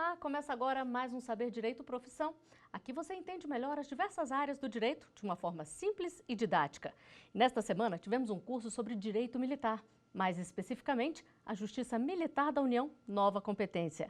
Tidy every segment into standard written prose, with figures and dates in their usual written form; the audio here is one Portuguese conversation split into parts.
Olá, começa agora mais um Saber Direito Profissão. Aqui você entende melhor as diversas áreas do direito de uma forma simples e didática. Nesta semana tivemos um curso sobre direito militar, mais especificamente a Justiça Militar da União, nova competência.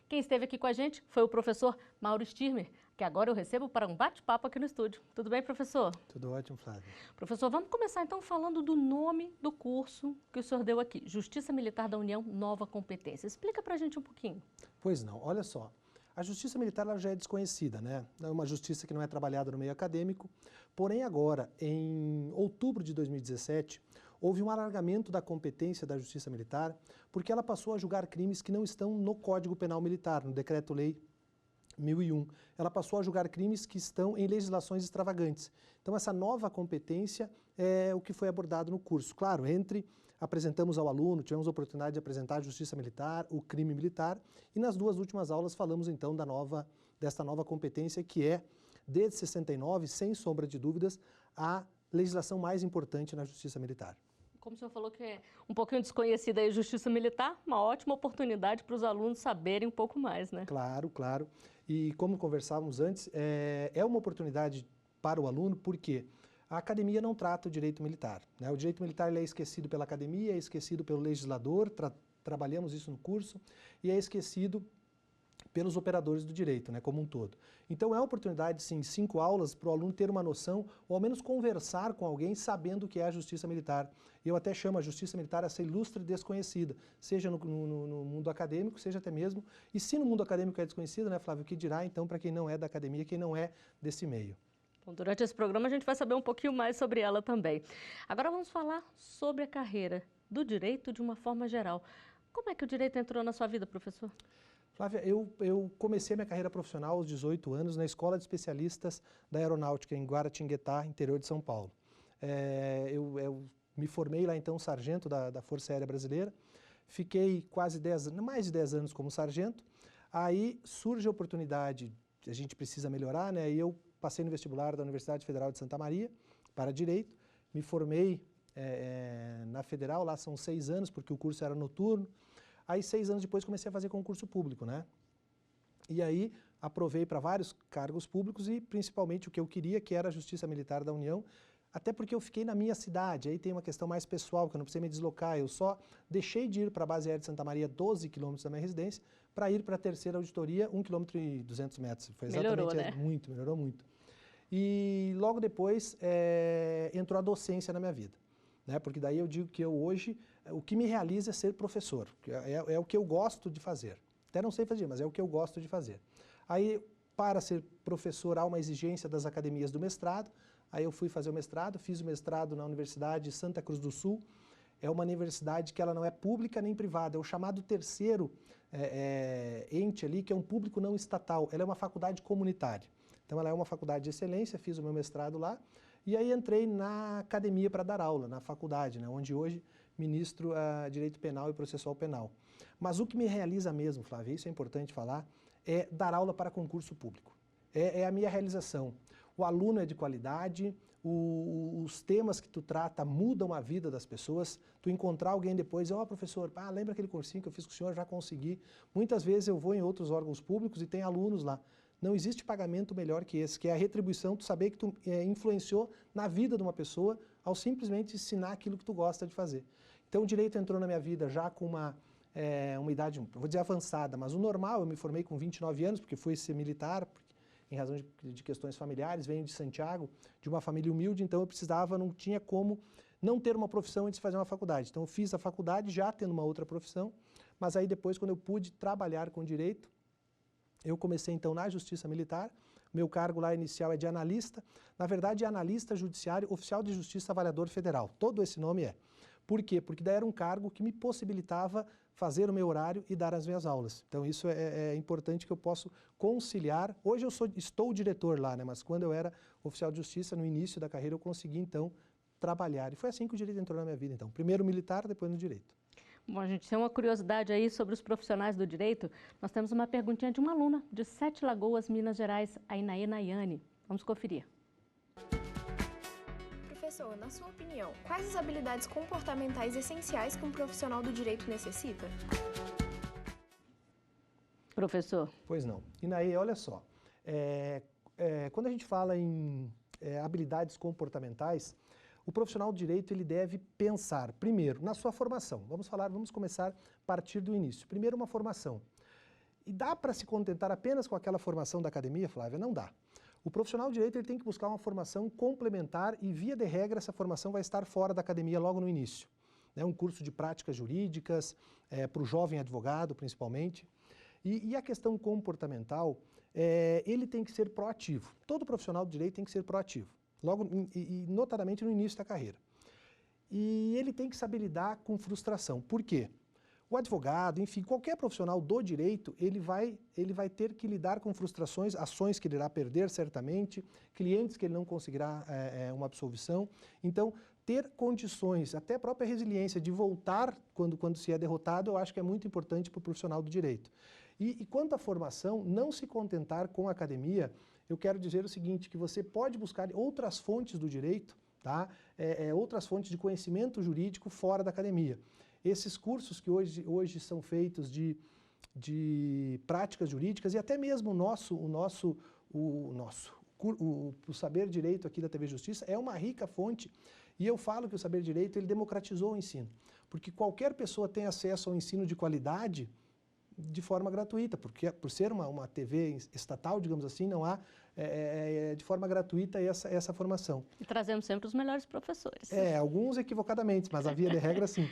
Quem esteve aqui com a gente foi o professor Mauro Stirmer, que agora eu recebo para um bate-papo aqui no estúdio. Tudo bem, professor? Tudo ótimo, Flávia. Professor, vamos começar então falando do nome do curso que o senhor deu aqui, Justiça Militar da União, nova competência. Explica pra gente um pouquinho. Pois não, olha só. A justiça militar ela já é desconhecida, né? É uma justiça que não é trabalhada no meio acadêmico. Porém, agora, em outubro de 2017, houve um alargamento da competência da justiça militar, porque ela passou a julgar crimes que não estão no Código Penal Militar, no Decreto-Lei 1001. Ela passou a julgar crimes que estão em legislações extravagantes. Então, essa nova competência é o que foi abordado no curso. Claro, apresentamos ao aluno, tivemos a oportunidade de apresentar a justiça militar, o crime militar, e nas duas últimas aulas falamos então desta nova competência que é, desde 69, sem sombra de dúvidas, a legislação mais importante na justiça militar. Como o senhor falou que é um pouquinho desconhecida a justiça militar, uma ótima oportunidade para os alunos saberem um pouco mais, né? Claro, claro. E como conversávamos antes, é uma oportunidade para o aluno, porque a academia não trata o direito militar, né? O direito militar ele é esquecido pela academia, é esquecido pelo legislador, trabalhamos isso no curso, e é esquecido pelos operadores do direito, né, como um todo. Então é uma oportunidade, sim, 5 aulas para o aluno ter uma noção, ou ao menos conversar com alguém sabendo o que é a justiça militar. Eu até chamo a justiça militar essa ilustre desconhecida, seja no mundo acadêmico, seja até mesmo, e se no mundo acadêmico é desconhecida, né, Flávio, o que dirá então para quem não é da academia, quem não é desse meio? Bom, durante esse programa a gente vai saber um pouquinho mais sobre ela também. Agora vamos falar sobre a carreira do direito de uma forma geral. Como é que o direito entrou na sua vida, professor? Flávia, eu comecei a minha carreira profissional aos 18 anos na Escola de Especialistas da Aeronáutica em Guaratinguetá, interior de São Paulo. Eu me formei lá então sargento da Força Aérea Brasileira, fiquei mais de 10 anos como sargento, aí surge a oportunidade, a gente precisa melhorar, né? E eu passei no vestibular da Universidade Federal de Santa Maria para Direito, me formei na Federal, lá são 6 anos, porque o curso era noturno. Aí 6 anos depois comecei a fazer concurso público, né? E aí aprovei para vários cargos públicos e principalmente o que eu queria, que era a Justiça Militar da União, até porque eu fiquei na minha cidade, aí tem uma questão mais pessoal, que eu não precisei me deslocar, eu só deixei de ir para a base aérea de Santa Maria, 12 quilômetros da minha residência, para ir para a terceira auditoria, 1,2 km. Foi exatamente melhorou, né? Melhorou muito. E logo depois entrou a docência na minha vida, né? Porque daí eu digo que hoje, o que me realiza é ser professor, é o que eu gosto de fazer. Até não sei fazer, mas é o que eu gosto de fazer. Aí, para ser professor, há uma exigência das academias do mestrado, aí eu fui fazer o mestrado, fiz o mestrado na Universidade Santa Cruz do Sul, é uma universidade que ela não é pública nem privada, é o chamado terceiro ente ali, que é um público não estatal, ela é uma faculdade comunitária. Então ela é uma faculdade de excelência, fiz o meu mestrado lá, e aí entrei na academia para dar aula, na faculdade, né, onde hoje ministro Direito Penal e Processual Penal. Mas o que me realiza mesmo, Flávia, isso é importante falar, é dar aula para concurso público. É a minha realização. O aluno é de qualidade, os temas que tu trata mudam a vida das pessoas. Tu encontrar alguém depois, professor, lembra aquele cursinho que eu fiz com o senhor, já consegui. Muitas vezes eu vou em outros órgãos públicos e tem alunos lá. Não existe pagamento melhor que esse, que é a retribuição, tu saber que tu influenciou na vida de uma pessoa ao simplesmente ensinar aquilo que tu gosta de fazer. Então o direito entrou na minha vida já com uma idade, vou dizer avançada, mas o normal, eu me formei com 29 anos, porque fui ser militar, em razão de questões familiares, venho de Santiago, de uma família humilde, então eu precisava, não tinha como não ter uma profissão antes de fazer uma faculdade. Então eu fiz a faculdade já tendo uma outra profissão, mas aí depois, quando eu pude trabalhar com direito, eu comecei então na Justiça Militar, meu cargo lá inicial é de analista, na verdade é analista judiciário, oficial de justiça avaliador federal, todo esse nome é. Por quê? Porque daí era um cargo que me possibilitava fazer o meu horário e dar as minhas aulas. Então isso é importante que eu posso conciliar. Hoje eu estou diretor lá, né? Mas quando eu era oficial de justiça, no início da carreira, eu consegui então trabalhar. E foi assim que o direito entrou na minha vida então. Primeiro militar, depois no direito. Bom, a gente tem uma curiosidade aí sobre os profissionais do direito. Nós temos uma perguntinha de uma aluna de Sete Lagoas, Minas Gerais, a Inaê Nayane. Vamos conferir. Professor, na sua opinião, quais as habilidades comportamentais essenciais que um profissional do direito necessita? Professor. Pois não. Inaê, olha só, quando a gente fala em habilidades comportamentais, o profissional do direito ele deve pensar, primeiro, na sua formação. Vamos começar a partir do início. Primeiro, uma formação. E dá para se contentar apenas com aquela formação da academia, Flávia? Não dá. O profissional do direito ele tem que buscar uma formação complementar e, via de regra, essa formação vai estar fora da academia logo no início. Um curso de práticas jurídicas, para o jovem advogado, principalmente. E a questão comportamental, ele tem que ser proativo. Todo profissional do direito tem que ser proativo, logo e notadamente no início da carreira. E ele tem que saber lidar com frustração. Por quê? O advogado, enfim, qualquer profissional do direito, ele vai ter que lidar com frustrações, ações que ele irá perder certamente, clientes que ele não conseguirá uma absolvição. Então, ter condições, até a própria resiliência de voltar quando se é derrotado, eu acho que é muito importante para o profissional do direito. E quanto à formação, não se contentar com a academia, eu quero dizer o seguinte, que você pode buscar outras fontes do direito, tá? Outras fontes de conhecimento jurídico fora da academia. Esses cursos que hoje são feitos de práticas jurídicas e até mesmo o Saber Direito aqui da TV Justiça é uma rica fonte e eu falo que o Saber Direito ele democratizou o ensino, porque qualquer pessoa tem acesso ao ensino de qualidade de forma gratuita, porque por ser uma TV estatal, digamos assim, não há de forma gratuita essa formação. E trazemos sempre os melhores professores. Alguns equivocadamente, mas a via de regra sim.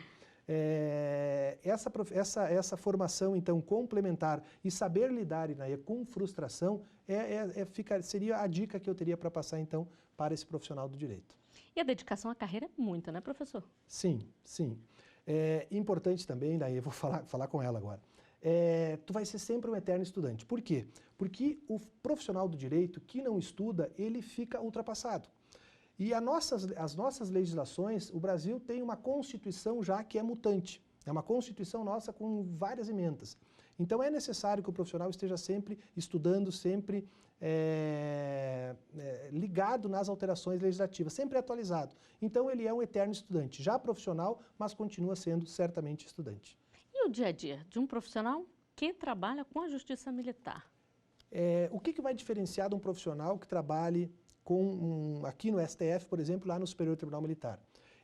Essa formação, então, complementar e saber lidar, Inaê, com frustração, seria a dica que eu teria para passar, então, para esse profissional do direito. E a dedicação à carreira é muita, né, professor? Sim, sim. Importante também, Inaê, eu vou falar com ela agora. Tu vai ser sempre um eterno estudante. Por quê? Porque o profissional do direito que não estuda, ele fica ultrapassado. E as nossas legislações, o Brasil tem uma Constituição já que é mutante. É uma Constituição nossa com várias emendas. Então é necessário que o profissional esteja sempre estudando, sempre ligado nas alterações legislativas, sempre atualizado. Então ele é um eterno estudante, já profissional, mas continua sendo certamente estudante. E o dia a dia de um profissional que trabalha com a Justiça Militar? O que vai diferenciar de um profissional que trabalhe aqui no STF, por exemplo, lá no Superior Tribunal Militar?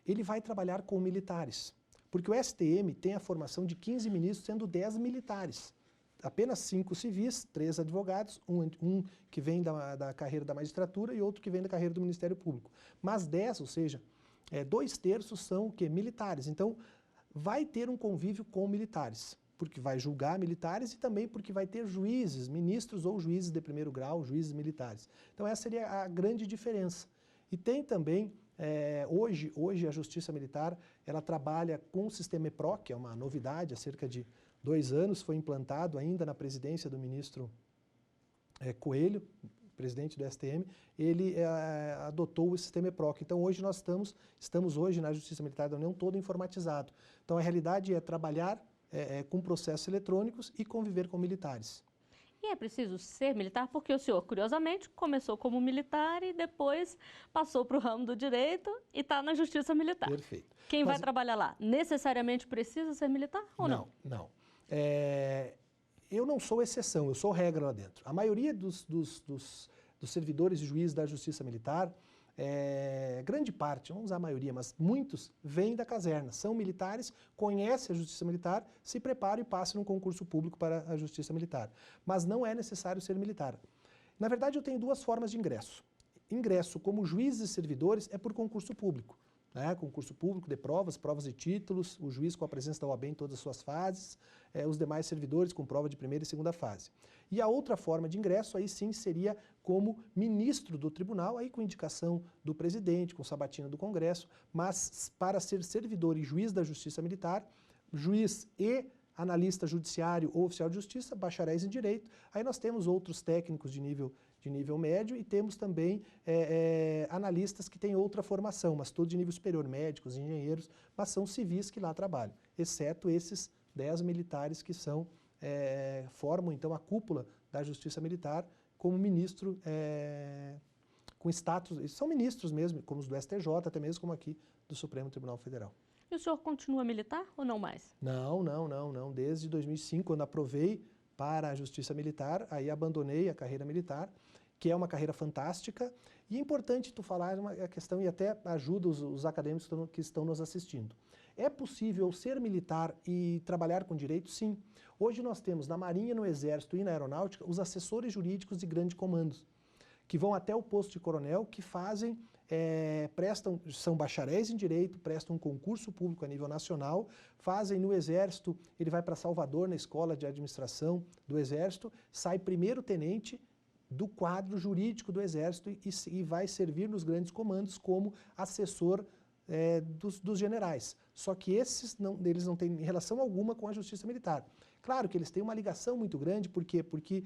Ele vai trabalhar com militares, porque o STM tem a formação de 15 ministros, sendo 10 militares. Apenas 5 civis, 3 advogados, um que vem da carreira da magistratura e outro que vem da carreira do Ministério Público. Mas 10, ou seja, 2/3 são o quê? Militares. Então, vai ter um convívio com militares, porque vai julgar militares e também porque vai ter juízes, ministros ou juízes de primeiro grau, juízes militares. Então essa seria a grande diferença. E tem também, hoje a Justiça Militar, ela trabalha com o sistema EPRO, que é uma novidade, há cerca de 2 anos, foi implantado ainda na presidência do ministro Coelho, presidente do STM, ele adotou o sistema EPROC. Então hoje nós estamos hoje na Justiça Militar da União todo informatizado. Então a realidade é trabalhar com processos eletrônicos e conviver com militares. E é preciso ser militar porque o senhor, curiosamente, começou como militar e depois passou para o ramo do direito e está na Justiça Militar. Perfeito. Quem vai trabalhar lá necessariamente precisa ser militar ou não? Não. Eu não sou exceção, eu sou regra lá dentro. A maioria dos servidores e juízes da Justiça Militar, grande parte, não vamos usar a maioria, mas muitos vêm da caserna, são militares, conhecem a Justiça Militar, se preparam e passam num concurso público para a Justiça Militar. Mas não é necessário ser militar. Na verdade, eu tenho 2 formas de ingresso. Ingresso como juízes e servidores é por concurso público. Concurso público de provas de títulos, o juiz com a presença da OAB em todas as suas fases, os demais servidores com prova de primeira e segunda fase. E a outra forma de ingresso, aí sim, seria como ministro do tribunal, aí com indicação do presidente, com sabatina do Congresso, mas para ser servidor e juiz da Justiça Militar, juiz e analista judiciário ou oficial de justiça, bacharéis em direito, aí nós temos outros técnicos de nível médio e temos também analistas que têm outra formação, mas todos de nível superior, médicos, engenheiros, mas são civis que lá trabalham, exceto esses 10 militares que formam então a cúpula da Justiça Militar como ministro com status, são ministros mesmo, como os do STJ, até mesmo como aqui do Supremo Tribunal Federal. E o senhor continua militar ou não mais? Não. Desde 2005, quando aprovei para a Justiça Militar, aí abandonei a carreira militar, que é uma carreira fantástica, e é importante tu falar uma questão e até ajuda os acadêmicos que estão nos assistindo. É possível ser militar e trabalhar com direito? Sim. Hoje nós temos na Marinha, no Exército e na Aeronáutica os assessores jurídicos de grandes comandos, que vão até o posto de coronel, que fazem, são bacharéis em direito, prestam um concurso público a nível nacional, fazem no Exército, ele vai para Salvador, na Escola de Administração do Exército, sai primeiro tenente do quadro jurídico do Exército e vai servir nos grandes comandos como assessor dos generais. Só que eles não têm relação alguma com a Justiça Militar. Claro que eles têm uma ligação muito grande, por quê? Porque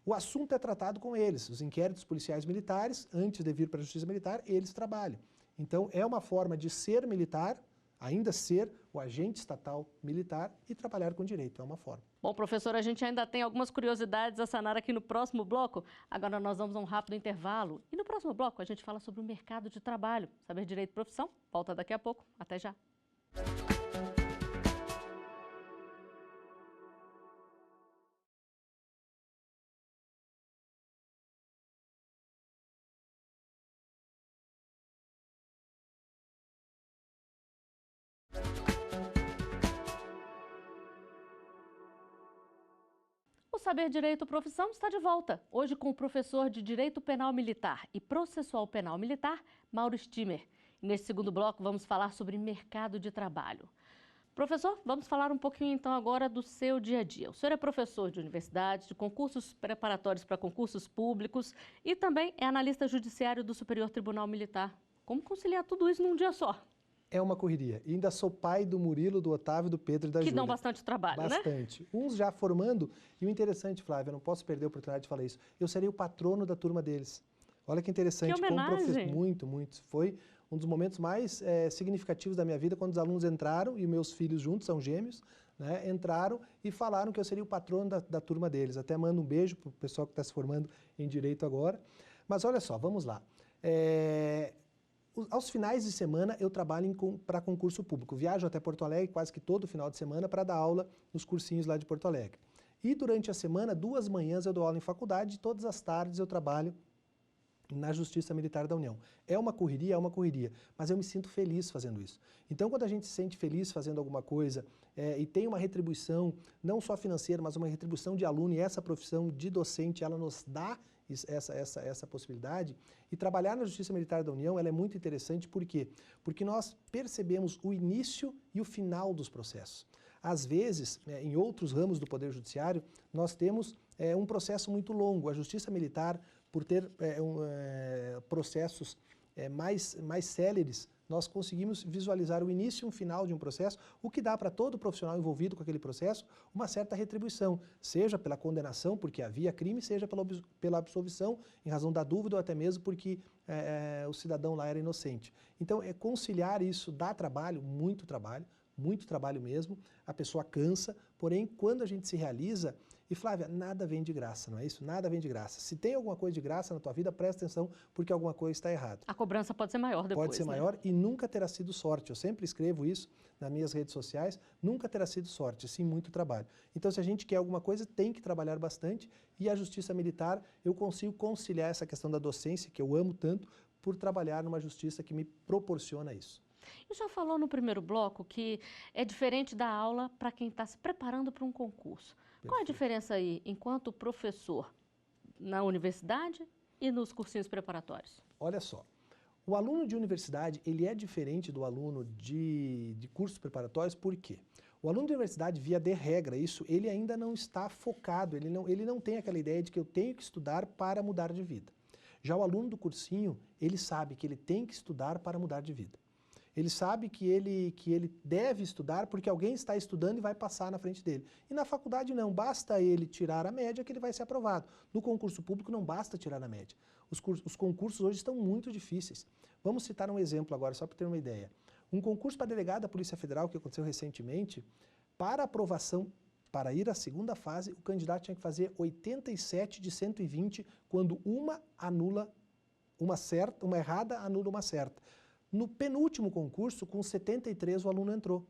o assunto é tratado com eles. Os inquéritos policiais militares, antes de vir para a Justiça Militar, eles trabalham. Então, é uma forma de ser militar, ainda ser o agente estatal militar e trabalhar com direito, é uma forma. Bom, professor, a gente ainda tem algumas curiosidades a sanar aqui no próximo bloco. Agora nós vamos a um rápido intervalo. E no próximo bloco a gente fala sobre o mercado de trabalho. Saber Direito e Profissão? Volta daqui a pouco. Até já. O Saber Direito e Profissão está de volta, hoje com o professor de Direito Penal Militar e Processual Penal Militar, Mauro Stimer. E neste segundo bloco vamos falar sobre mercado de trabalho. Professor, vamos falar um pouquinho então agora do seu dia a dia. O senhor é professor de universidades, de concursos preparatórios para concursos públicos e também é analista judiciário do Superior Tribunal Militar. Como conciliar tudo isso num dia só? É uma correria. E ainda sou pai do Murilo, do Otávio, do Pedro e da Júlia. Que dão bastante trabalho, né? Bastante. Uns já formando. E o interessante, Flávia, eu não posso perder a oportunidade de falar isso. Eu serei o patrono da turma deles. Olha que interessante. Que homenagem. Muito, muito. Foi um dos momentos mais significativos da minha vida, quando os alunos entraram, e meus filhos juntos, são gêmeos, né, entraram e falaram que eu seria o patrono da turma deles. Até mando um beijo para o pessoal que está se formando em Direito agora. Mas olha só, vamos lá. Aos finais de semana eu trabalho para concurso público. Viajo até Porto Alegre quase que todo final de semana para dar aula nos cursinhos lá de Porto Alegre. E durante a semana, 2 manhãs eu dou aula em faculdade e todas as tardes eu trabalho na Justiça Militar da União. É uma correria, mas eu me sinto feliz fazendo isso. Então, quando a gente se sente feliz fazendo alguma coisa e tem uma retribuição, não só financeira, mas uma retribuição de aluno, e essa profissão de docente, ela nos dá essa possibilidade, e trabalhar na Justiça Militar da União, ela é muito interessante, por quê? Porque nós percebemos o início e o final dos processos. Às vezes, em outros ramos do Poder Judiciário, nós temos um processo muito longo. A Justiça Militar, por ter processos mais céleres, nós conseguimos visualizar o início e o final de um processo, o que dá para todo profissional envolvido com aquele processo uma certa retribuição, seja pela condenação, porque havia crime, seja pela absolvição, em razão da dúvida, ou até mesmo porque o cidadão lá era inocente. Então, conciliar isso dá trabalho, muito trabalho mesmo, a pessoa cansa, porém, quando a gente se realiza, e Flávia, nada vem de graça, não é isso? Nada vem de graça. Se tem alguma coisa de graça na tua vida, presta atenção, porque alguma coisa está errada. A cobrança pode ser maior depois, Pode ser maior e nunca terá sido sorte. Eu sempre escrevo isso nas minhas redes sociais, nunca terá sido sorte, sim muito trabalho. Então, se a gente quer alguma coisa, tem que trabalhar bastante, e a Justiça Militar, eu consigo conciliar essa questão da docência, que eu amo tanto, por trabalhar numa justiça que me proporciona isso. E já falou no primeiro bloco que é diferente da aula para quem está se preparando para um concurso. Perfeito. Qual a diferença aí, enquanto professor, na universidade e nos cursinhos preparatórios? Olha só, o aluno de universidade, ele é diferente do aluno de cursos preparatórios, por quê? O aluno de universidade, via de regra, ele ainda não está focado, ele não tem aquela ideia de que eu tenho que estudar para mudar de vida. Já o aluno do cursinho, ele sabe que ele tem que estudar para mudar de vida. Ele sabe que ele deve estudar porque alguém está estudando e vai passar na frente dele. E na faculdade não, basta ele tirar a média que ele vai ser aprovado. No concurso público não basta tirar a média. Os concursos hoje estão muito difíceis. Vamos citar um exemplo agora, só para ter uma ideia. Um concurso para delegado da Polícia Federal, que aconteceu recentemente, para aprovação, para ir à segunda fase, o candidato tinha que fazer 87 de 120, quando uma anula uma errada anula uma certa. No penúltimo concurso, com 73, o aluno entrou.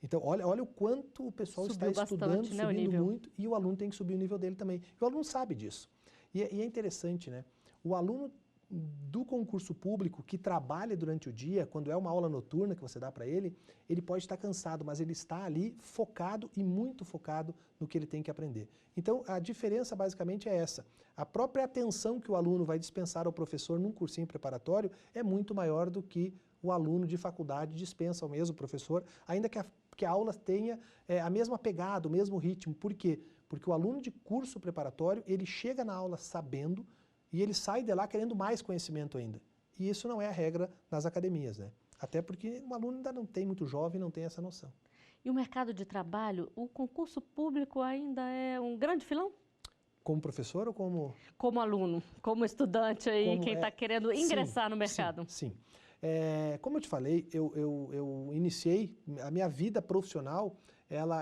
Então, olha o quanto o pessoal Subiu está estudando, bastante, né, o subindo nível. muito, e o aluno tem que subir o nível dele também. E o aluno sabe disso. E é interessante, né? O aluno do concurso público que trabalha durante o dia, quando é uma aula noturna que você dá para ele pode estar cansado, mas ele está ali focado e muito focado no que ele tem que aprender. Então, a diferença basicamente é essa. A própria atenção que o aluno vai dispensar ao professor num cursinho preparatório é muito maior do que o aluno de faculdade dispensa ao mesmo professor, ainda que a aula tenha a mesma pegada, o mesmo ritmo. Por quê? Porque o aluno de curso preparatório, ele chega na aula sabendo e ele sai de lá querendo mais conhecimento ainda. E isso não é a regra nas academias, né? Até porque o aluno ainda não tem, muito jovem, não tem essa noção. E o mercado de trabalho, o concurso público ainda é um grande filão? Como professor ou como... Como aluno, como estudante aí, quem está querendo ingressar no mercado? Sim. Como eu te falei, eu iniciei a minha vida profissional,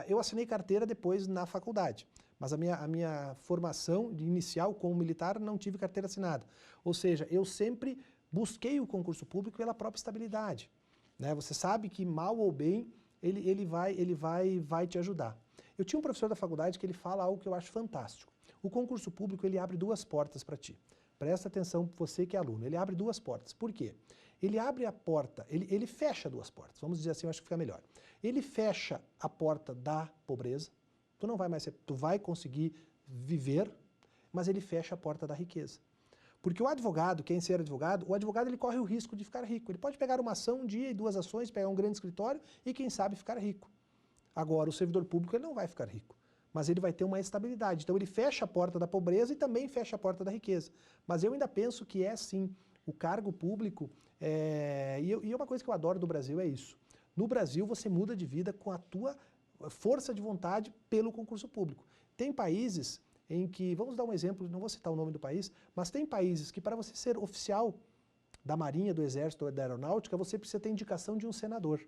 eu assinei carteira depois na faculdade, mas a minha formação inicial como militar não tive carteira assinada. Ou seja, eu sempre busquei o concurso público pela própria estabilidade, né? Você sabe que mal ou bem ele vai te ajudar. Eu tinha um professor da faculdade que ele fala algo que eu acho fantástico. O concurso público ele abre duas portas para ti. Presta atenção, você que é aluno, ele abre duas portas. Por quê? Ele abre a porta, ele fecha duas portas, vamos dizer assim, eu acho que fica melhor. Ele fecha a porta da pobreza, tu vai conseguir viver, mas ele fecha a porta da riqueza. Porque o advogado, quem ser advogado, o advogado ele corre o risco de ficar rico. Ele pode pegar uma ação, um dia e duas ações, pegar um grande escritório e quem sabe ficar rico. Agora, o servidor público ele não vai ficar rico, mas ele vai ter uma estabilidade. Então ele fecha a porta da pobreza e também fecha a porta da riqueza. Mas eu ainda penso que é sim, o cargo público, e uma coisa que eu adoro do Brasil é isso. No Brasil você muda de vida com a tua força de vontade pelo concurso público. Tem países em que, vamos dar um exemplo, não vou citar o nome do país, mas tem países que para você ser oficial da Marinha, do Exército ou da Aeronáutica, você precisa ter indicação de um senador.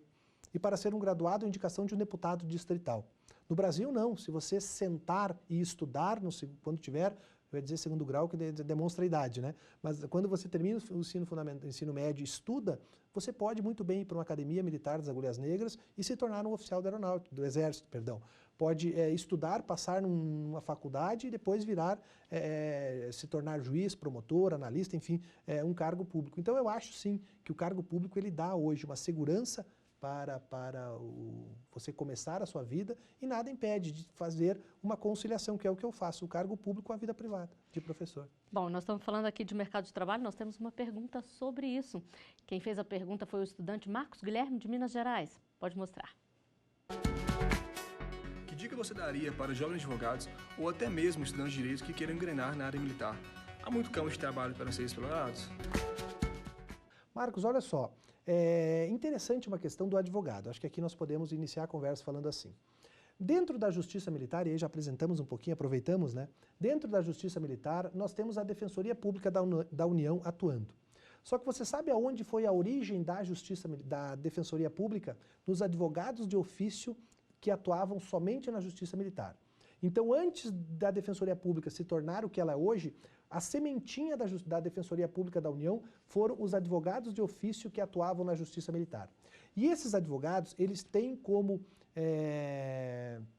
E para ser um graduado, indicação de um deputado distrital. No Brasil, não. Se você sentar e estudar, quando tiver, eu ia dizer segundo grau, que demonstra a idade, né? Mas quando você termina o ensino médio e estuda, você pode muito bem ir para uma academia militar das Agulhas Negras e se tornar um oficial da aeronáutica, do Exército, perdão. Pode estudar, passar numa faculdade e depois se tornar juiz, promotor, analista, enfim, um cargo público. Então eu acho sim que o cargo público ele dá hoje uma segurança para você começar a sua vida e nada impede de fazer uma conciliação, que é o que eu faço, o cargo público com a vida privada de professor. Bom, nós estamos falando aqui de mercado de trabalho, nós temos uma pergunta sobre isso. Quem fez a pergunta foi o estudante Marcos Guilherme, de Minas Gerais. Pode mostrar. Que dica você daria para jovens advogados ou até mesmo estudantes de direito que queiram engrenar na área militar? Há muito campo de trabalho para serem explorados? Marcos, olha só. É interessante uma questão do advogado. Acho que aqui nós podemos iniciar a conversa falando assim. Dentro da Justiça Militar, e aí já apresentamos um pouquinho, aproveitamos, né? Dentro da Justiça Militar, nós temos a Defensoria Pública da União atuando. Só que você sabe aonde foi a origem da Defensoria Pública? Nos advogados de ofício que atuavam somente na Justiça Militar. Então, antes da Defensoria Pública se tornar o que ela é hoje, a sementinha da Defensoria Pública da União foram os advogados de ofício que atuavam na Justiça Militar. E esses advogados, eles têm como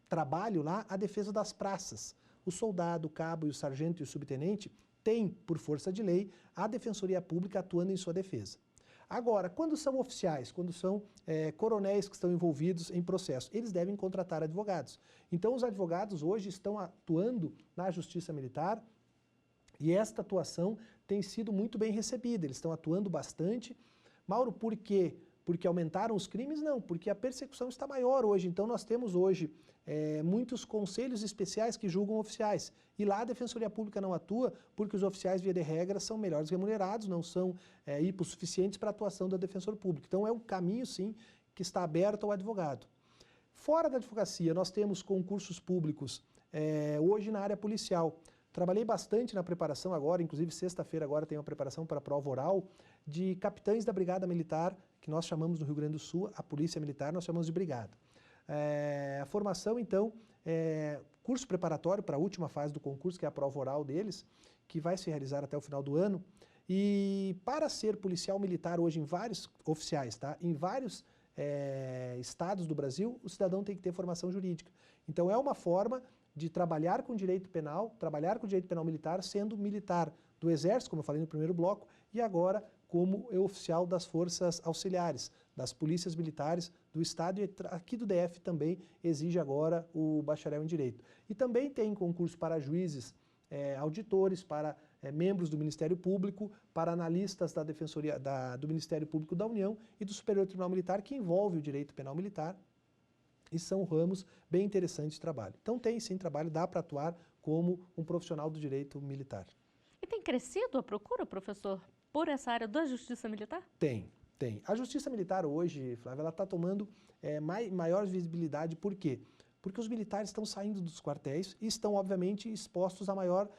trabalho lá a defesa das praças. O soldado, o cabo, o sargento e o subtenente têm, por força de lei, a Defensoria Pública atuando em sua defesa. Agora, quando são oficiais, quando são coronéis que estão envolvidos em processo, eles devem contratar advogados. Então, os advogados hoje estão atuando na Justiça Militar e esta atuação tem sido muito bem recebida. Eles estão atuando bastante. Mauro, por quê? Porque aumentaram os crimes? Não, porque a persecução está maior hoje. Então, nós temos hoje muitos conselhos especiais que julgam oficiais. E lá a Defensoria Pública não atua porque os oficiais, via de regra, são melhores remunerados, não são hipossuficientes para a atuação da Defensor Público. Então, é um caminho, sim, que está aberto ao advogado. Fora da advocacia, nós temos concursos públicos hoje na área policial. Trabalhei bastante na preparação agora, inclusive sexta-feira agora tem uma preparação para a prova oral de capitães da Brigada Militar, que nós chamamos no Rio Grande do Sul, a Polícia Militar, nós chamamos de Brigada. A formação, então, curso preparatório para a última fase do concurso, que é a prova oral deles, que vai se realizar até o final do ano. E para ser policial militar hoje em vários oficiais, tá? Em vários estados do Brasil, o cidadão tem que ter formação jurídica. Então é uma forma de trabalhar com direito penal, trabalhar com direito penal militar, sendo militar do Exército, como eu falei no primeiro bloco, e agora como oficial das forças auxiliares, das polícias militares do Estado, e aqui do DF também exige agora o bacharel em Direito. E também tem concurso para juízes, auditores, para membros do Ministério Público, para analistas da Defensoria do Ministério Público da União e do Superior Tribunal Militar, que envolve o direito penal militar, e são ramos bem interessantes de trabalho. Então tem sim trabalho, dá para atuar como um profissional do direito militar. E tem crescido a procura, professor, por essa área da Justiça Militar? Tem. A Justiça Militar hoje, Flávia, ela está tomando maior visibilidade. Por quê? Porque os militares estão saindo dos quartéis e estão, obviamente, expostos a maior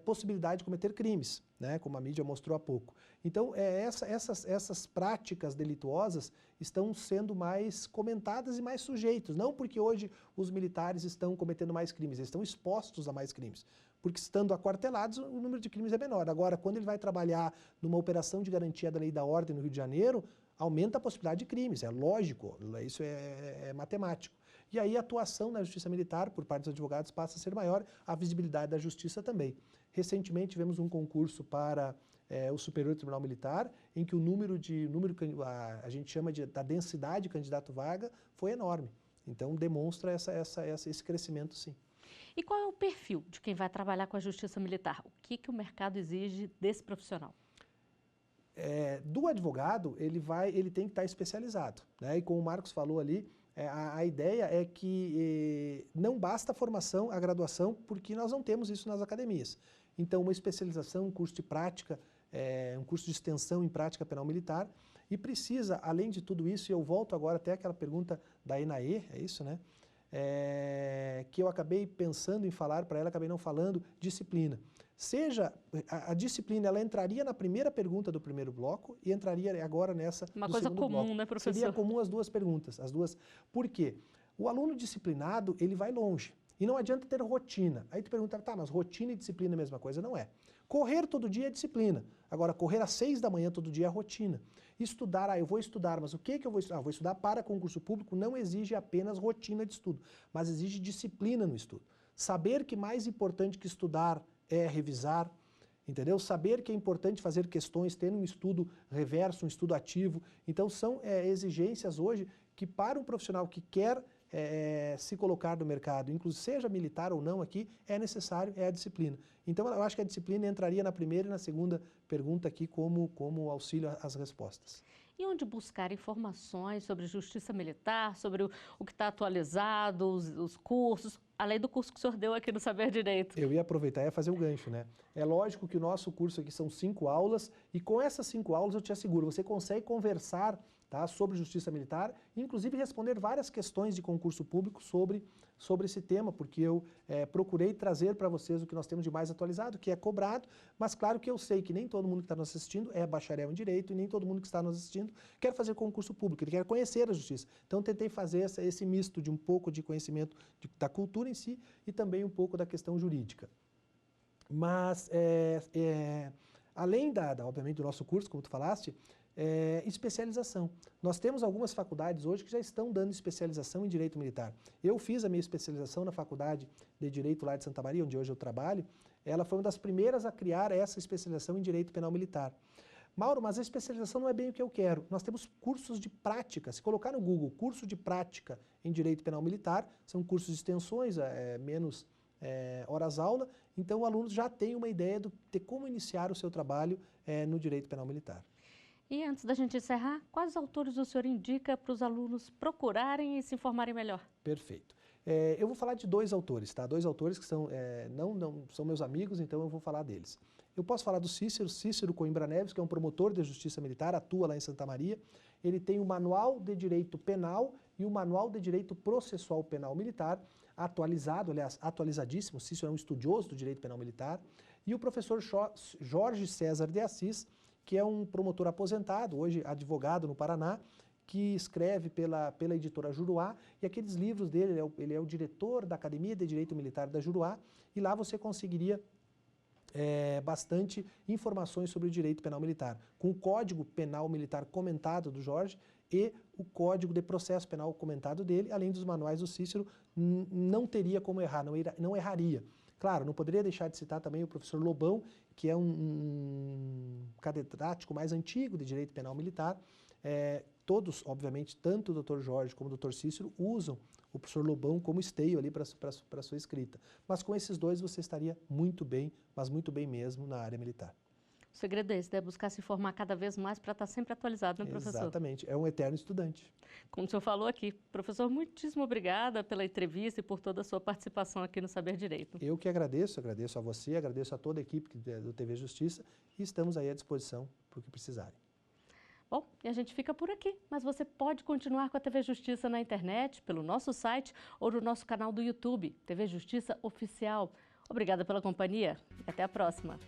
possibilidade de cometer crimes, né, como a mídia mostrou há pouco. Então, essas práticas delituosas estão sendo mais comentadas e mais sujeitos, não porque hoje os militares estão cometendo mais crimes, eles estão expostos a mais crimes, porque estando aquartelados o número de crimes é menor. Agora, quando ele vai trabalhar numa operação de garantia da lei e da ordem no Rio de Janeiro, aumenta a possibilidade de crimes, é lógico, isso é matemático. E aí a atuação na Justiça Militar, por parte dos advogados, passa a ser maior, a visibilidade da Justiça também. Recentemente tivemos um concurso para o Superior Tribunal Militar, em que a gente chama da densidade de candidato-vaga, foi enorme. Então demonstra esse crescimento, sim. E qual é o perfil de quem vai trabalhar com a Justiça Militar? O que o mercado exige desse profissional? Do advogado, ele tem que estar especializado, né? E como o Marcos falou ali, a ideia é que não basta a formação, a graduação, porque nós não temos isso nas academias. Então, uma especialização, um curso de prática, um curso de extensão em prática penal militar, e precisa, além de tudo isso, e eu volto agora até aquela pergunta da ENAE, é isso, né? Que eu acabei pensando em falar para ela, acabei não falando, disciplina. A disciplina, ela entraria na primeira pergunta do primeiro bloco e entraria agora nessa Uma do coisa segundo comum, bloco. né, professor? Seria comum as duas perguntas, Por quê? O aluno disciplinado, ele vai longe. E não adianta ter rotina. Aí tu pergunta, tá, mas rotina e disciplina é a mesma coisa? Não é. Correr todo dia é disciplina. Agora, correr às 6 da manhã todo dia é rotina. Estudar, eu vou estudar, mas o que eu vou estudar? Vou estudar para concurso público não exige apenas rotina de estudo, mas exige disciplina no estudo. Saber que mais importante que estudar é revisar, entendeu? Saber que é importante fazer questões, ter um estudo reverso, um estudo ativo. Então, são exigências hoje que para um profissional que quer se colocar no mercado, inclusive seja militar ou não aqui, é necessário, a disciplina. Então, eu acho que a disciplina entraria na primeira e na segunda pergunta aqui como auxílio às respostas. E onde buscar informações sobre justiça militar, sobre o que está atualizado, os cursos, além do curso que o senhor deu aqui no Saber Direito? Eu ia aproveitar e fazer um gancho, né? É lógico que o nosso curso aqui são 5 aulas, e com essas 5 aulas eu te asseguro, você consegue conversar, tá, sobre justiça militar, inclusive responder várias questões de concurso público sobre esse tema, porque eu procurei trazer para vocês o que nós temos de mais atualizado, que é cobrado, mas claro que eu sei que nem todo mundo que está nos assistindo é bacharel em Direito, e nem todo mundo que está nos assistindo quer fazer concurso público, ele quer conhecer a justiça. Então tentei fazer esse misto de um pouco de conhecimento da cultura em si e também um pouco da questão jurídica. Mas, além obviamente, do nosso curso, como tu falaste, especialização. Nós temos algumas faculdades hoje que já estão dando especialização em Direito Militar. Eu fiz a minha especialização na Faculdade de Direito lá de Santa Maria, onde hoje eu trabalho. Ela foi uma das primeiras a criar essa especialização em Direito Penal Militar. Mauro, mas a especialização não é bem o que eu quero. Nós temos cursos de prática. Se colocar no Google curso de prática em Direito Penal Militar, são cursos de extensões, menos horas-aula, então o aluno já tem uma ideia de como iniciar o seu trabalho no Direito Penal Militar. E antes da gente encerrar, quais autores o senhor indica para os alunos procurarem e se informarem melhor? Perfeito. Eu vou falar de 2 autores, tá? 2 autores que são, não são meus amigos, então eu vou falar deles. Eu posso falar do Cícero Coimbra Neves, que é um promotor de Justiça Militar, atua lá em Santa Maria. Ele tem o Manual de Direito Penal e o Manual de Direito Processual Penal Militar, atualizado, aliás, atualizadíssimo. O Cícero é um estudioso do Direito Penal Militar. E o professor Jorge César de Assis, que é um promotor aposentado, hoje advogado no Paraná, que escreve pela editora Juruá, e aqueles livros dele, ele é o diretor da Academia de Direito Militar da Juruá, e lá você conseguiria bastante informações sobre o direito penal militar, com o Código Penal Militar comentado do Jorge e o Código de Processo Penal comentado dele, além dos manuais do Cícero, não teria como errar, não erraria. Claro, não poderia deixar de citar também o professor Lobão, que é um catedrático mais antigo de direito penal militar. Todos, obviamente, tanto o Dr. Jorge como o Dr. Cícero usam o professor Lobão como esteio ali para a sua escrita. Mas com esses dois você estaria muito bem, mas muito bem mesmo na área militar. O segredo é esse, né? Buscar se formar cada vez mais para estar sempre atualizado, né, professor? Exatamente, é um eterno estudante. Como o senhor falou aqui. Professor, muitíssimo obrigada pela entrevista e por toda a sua participação aqui no Saber Direito. Eu que agradeço a você, agradeço a toda a equipe do TV Justiça e estamos aí à disposição para o que precisarem. Bom, e a gente fica por aqui, mas você pode continuar com a TV Justiça na internet, pelo nosso site ou no nosso canal do YouTube, TV Justiça Oficial. Obrigada pela companhia e até a próxima.